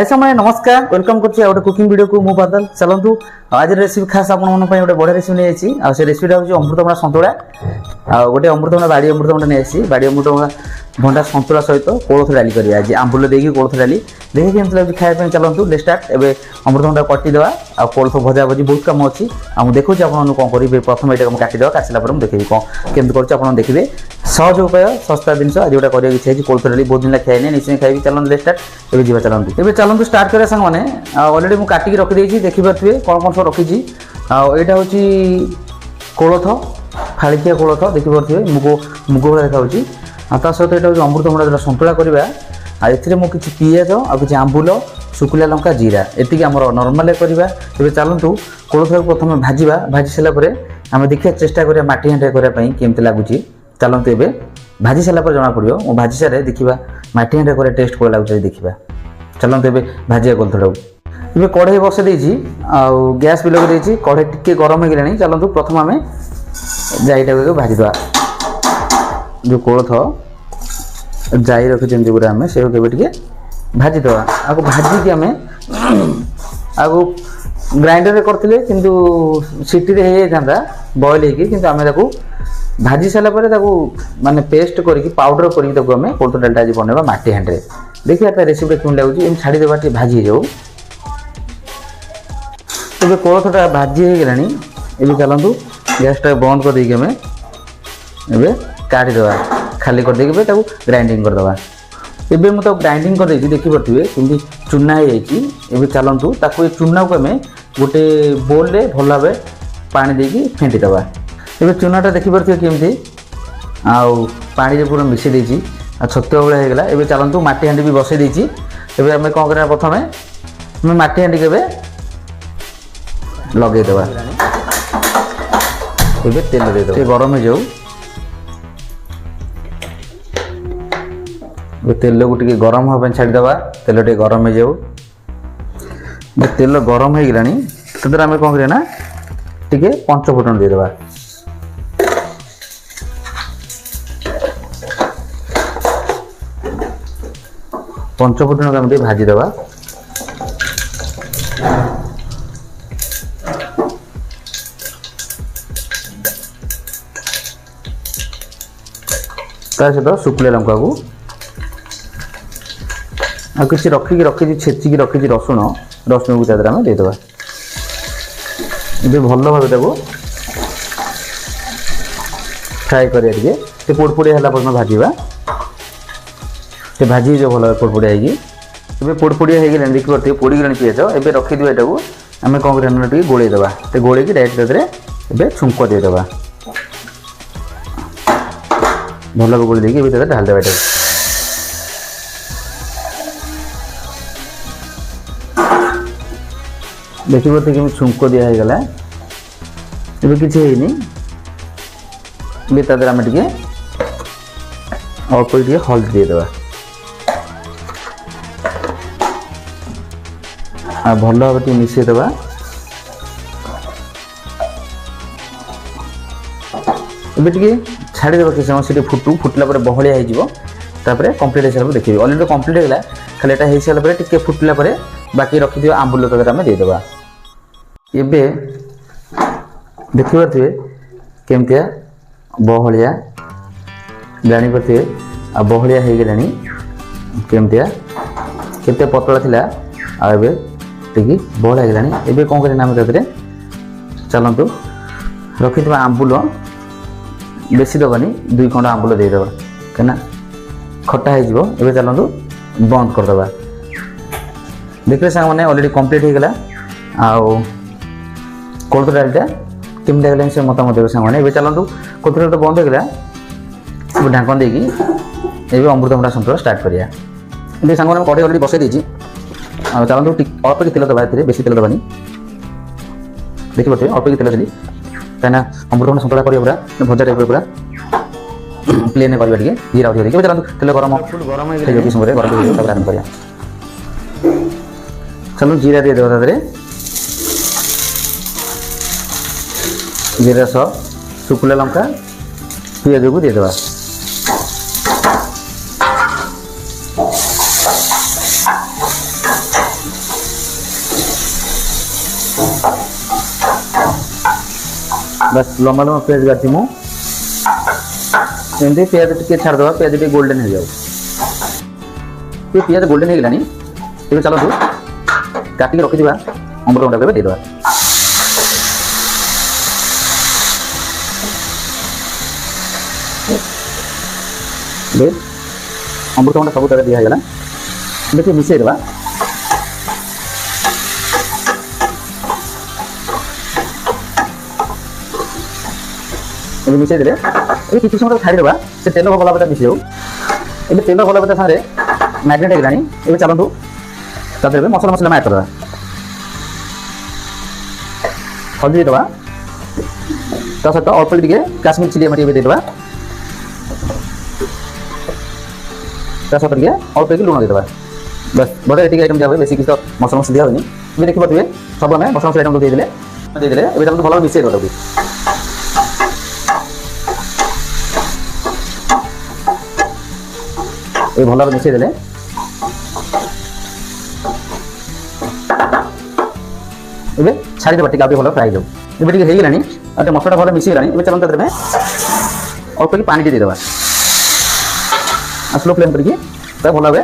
हाय समय नमस्कार वेलकम करछि गोटे कुकिंग वीडियो को मु बादल चलंतु आज रेसिपी खास आपन मन पय गोटे बढिया रेसिपी नै आछि आ से रेसिपी होछि अमृतभंडा संतुला आ गोटे अमृतभंडा बाडी अमृतभंडा नै आछि बाडी अमृतभंडा भंडा संतुला सहित कोळथ डाली करिया आज आंबुल देकी कोळथ डाली देखि केमत लागि खाय पय चलंतु लेट्स स्टार्ट एबे अमृतभंडा कटि देवा आ कोळथ भजा भजी बहुत काम अछि आ मु देखु छी आपन कोन करिबे प्रथम एटा हम काटि देवा काटला पर हम देखिबी कोन केमत करछि आपन देखिबे सहज उपाय सस्ता जिनस आज गोटा करिया इच्छा अछि कोळथ डाली बहुत दिन ला खाइने निश्चय खाइबी चलंतु लेट्स स्टार्ट एबे जीवा चलंतु एबे चलंतु स्टार्ट करे संग माने ऑलरेडी मु काटि रखि देछि देखि परथिबे कोन कोन सब रखि छी आ एटा होछि कोळथ फाळिकिया कोळथ देखि परथिबे मुगो भला देखा होछि आ ता सहित एटा होछि अमृतभंडा जला संतुला करबा आ एथिरे मु किछि पियाज आ किछि आंबुल सुकुला लंका जीरा एतिकी हमर नॉर्मल करबा एबे चलंतु कोळथ को प्रथम भाजीबा भाजी सला परे हम देखिया चेष्टा करिया माटी हांडे करिया पई केमते लागुछि चलंतु एबे भाजी सला पर जणा पड़ियो ओ भाजी सारे देखिबा माटी हांडे करिया टेस्ट को लागुछि देखिबा चलंतु एबे भाजिया कोळथडा एबे कढ़ाई बसे देछि आ गैस भी लगे देछि कढ़ाई टिके गरम हो गेलानी चलंतु प्रथम हमें जाईटा को भाजी दवा जो कोळथ जाई रखि जेंति पूरा हमें से केबे टिके भाजी दवा आको भाजी के हमें आको ग्राइंडर रे करथिले किंतु सिटी रे हे जांदा बॉईल हे किंतु हमें ताको भाजी साला परे ताको माने पेस्ट करी पाउडर करी ताको हमें कोळथ डालटा आज बनेबा माटी हांडे देखिया ता रेसिपी केन लागुची एम छाडी देबा टी भाजी जाऊ एबे कोळथटा भाजी हे गेलानी एबे चलंतु गैस टा बंद कर देके हमें एबे काटी देबा खाली कर देके ताको ग्राइंडिंग कर देबा एबे मु तो ग्राइंडिंग कर देछि देखि परथिबे किंतु चुना हे जाइछि एबे चलंतु ताको ए चुना को हमें गोटे बोल रे भला बे पानी देकी फेंटी देबा एबे चुनाटा देखि परथिबे केमथि आउ पानी रे पूरा मिसि देछि आ छत्तो बळे हे गेला एबे चलंतु माटी हांडी भी बसे देछि एबे हमें कोन करना प्रथमे हमें माटी हांडी केबे लगे देबा एबे तेल दे दो गरम हो जाऊ तेल को टिके गरम होबे छाडी देबा तेल टिके गरम हो जाऊ तेल गरम हो गेलानी तदर हमें कोन करे ना टिके पंच फुटन दे देबा पंच फुटन हम भाजी देबा सहित शुक्ला लंका को आ किसी रखी छेचिकी रखी रसुण को तादर आम देदेबा भल भाव फ्राए करिए पोड़पोड़िया है पर्यटन भाजवा से भाजी जो भल पोड़पोड़िया होगी पोड़पोड़िया हो गलानी देखिए पारे पोड़गलानी पिज एवं रखीद यहाँ आम कौन कर गोले देवा गोले डायरेक्ट एवं छुंक देदेबा भल गोल देखिए ढाल देवा देखिए बोलते कि छुंक दिया है गला एबे किछि हेनी बे तादर आमे टिके अल्प टिके हल्दी दे देबा आ भल भाव टिके मिसै देबा एबे टिके छाड़ी देबा कि समय से फुटला पर बहलिया हो जिवो तापर कंप्लीट हिसाब से देखिबे ऑलरेडी कंप्लीट हो गला खाली एटा हे साला पर टिके फुटला पर बाकी रखि दियो आंबुल तादर आमे दे देबा एबे देखि परथिबे केमतिया बहलिया जानि परथिबे आ बहलिया हे गेलानी केमतिया केते पतला थिला आ एबे टिकी बहलिया गेलानी एबे कोन करे नाम तादरे चलंतु रखि दिबा आंबुल बेसी दबानी 2 खंड आंबुल दे देबा केना खट्टा हे जिवो एबे चलंतु बंद कर देबा देखले संग माने ऑलरेडी कंप्लीट हो गला आ कोळथ डालटा केम लागला से मतामत देबे संग माने एबे चलंतु कोळथ डाल तो बंद हो गला एबे ढांकन देकी एबे अमृतभंडा संतुला स्टार्ट करिया एबे संग माने कढ़ाई ऑलरेडी बसे देछि आ चलंतु अल्प के तेल दबा एथिरे बेसी तेल दबानी देखि बते अल्प के तेल देली काना अमृतभंडा संतुला करिया पूरा भजा टाइप पूरा प्लेन करिया टिके जीरा उठी देखि चलंतु तेल गरम हो गेले समय गरम हो तब आरंभ करिया चलो जीरा दे देबा तादरे जीरा सह शुक्ला लंका पियाज को दे देबा बस लंबा लंबा पियाज काटी मु एमती पियाज टिके छाड़ दवा पियाज टिके गोल्डन हो जाओ ये पियाज गोल्डन हो गलानी ये चलो काटी के रखि दिबा अमृतभंडा के दे दवा दे अमृतभंडा सब तरह दिया गला देखिए मिसई देवा मिसई देले ये किसी समय छाड़ी देवा से तेल भला बेटा मिसई जाऊ ये तेल भला बेटा सारे मैग्नेट हो गलानी ये चलंतु तादरे मसला मसला ऐड करवा हल्दी देवा ता सहित अल्प टिके काश्मीर चिली मटी दे देवा ता सहित टिके अल्प टिके लुण दे देवा बस बड़ा एटिक आइटम दिया हुए बेसी किछ मसला मसला दिया होनी ये देखि पतबे सब हमें मसला मसला आइटम दे देले एबे हम भलो मिसई करबो ये भलो मिसई देले एबे छाड़ी देबा टिका भलो फ्राई दो एबे टिके हेई गलानी अटे मसला भलो मिसई गलानी एबे चलन तदरे में अल्प की पानी दे देबा स्लो फ्लेम करके तो भलो बे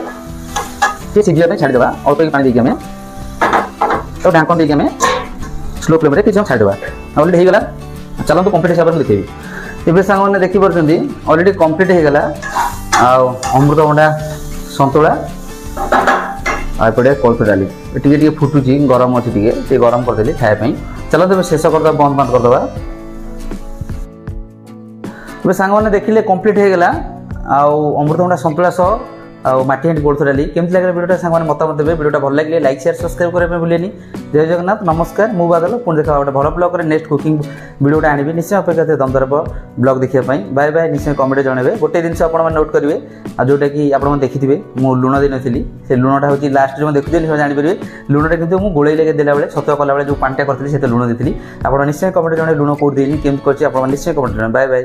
के सिजिया पे छाड़ी देबा अल्प की पानी देके हमें तो ढांकन देके हमें स्लो फ्लेम रे किछ छाड़ी देबा ऑलरेडी हेई गला चलन तो कंप्लीट हिसाब से लिखेबी एबे सांग माने देखि परछंदी ऑलरेडी कंप्लीट हे गला आ अमृतभंडा संतुला आपड़े कोल्थ डाली टिके टिके फुटुची गरम अच्छी टिके गरम कर देली खाए पई चलो तो शेष कर दबा बंद कर दबा बे सांग माने देखिले कंप्लीट हे गला आ अमृतभंडा संतुला सो आ माटी हांडी कोल्थ डाली केमति लागले वीडियोटा सांग माने मतामत देबे वीडियोटा भल लागले लाइक शेयर सब्सक्राइब करे पे भूलेनी जय जगन्नाथ नमस्कार मु बादल पुन देखा गोटे भल ब्लॉग रे नेक्स्ट कुकिंग वीडियोटा आनिबे निश्चय अपेक्षा थे दमदर ब्लॉग देखिया पई बाय बाय निश्चय कमेंट जनबे गोटे दिन से आपण माने नोट करिवे आ जोटा कि आपण माने देखिथिबे मु लुण दे नथिली से लुणटा होची लास्ट रे म देखुजेली हो जानि परिबे लुणटा किंतु मु गोळै लगे देला बेले छतुआ कला बेले जो पांटा करथिली सेते लुण देथिली आपण निश्चय कमेंट जने लुण कोड देनी केमति करछि आपण निश्चय कमेंट बाय बाय।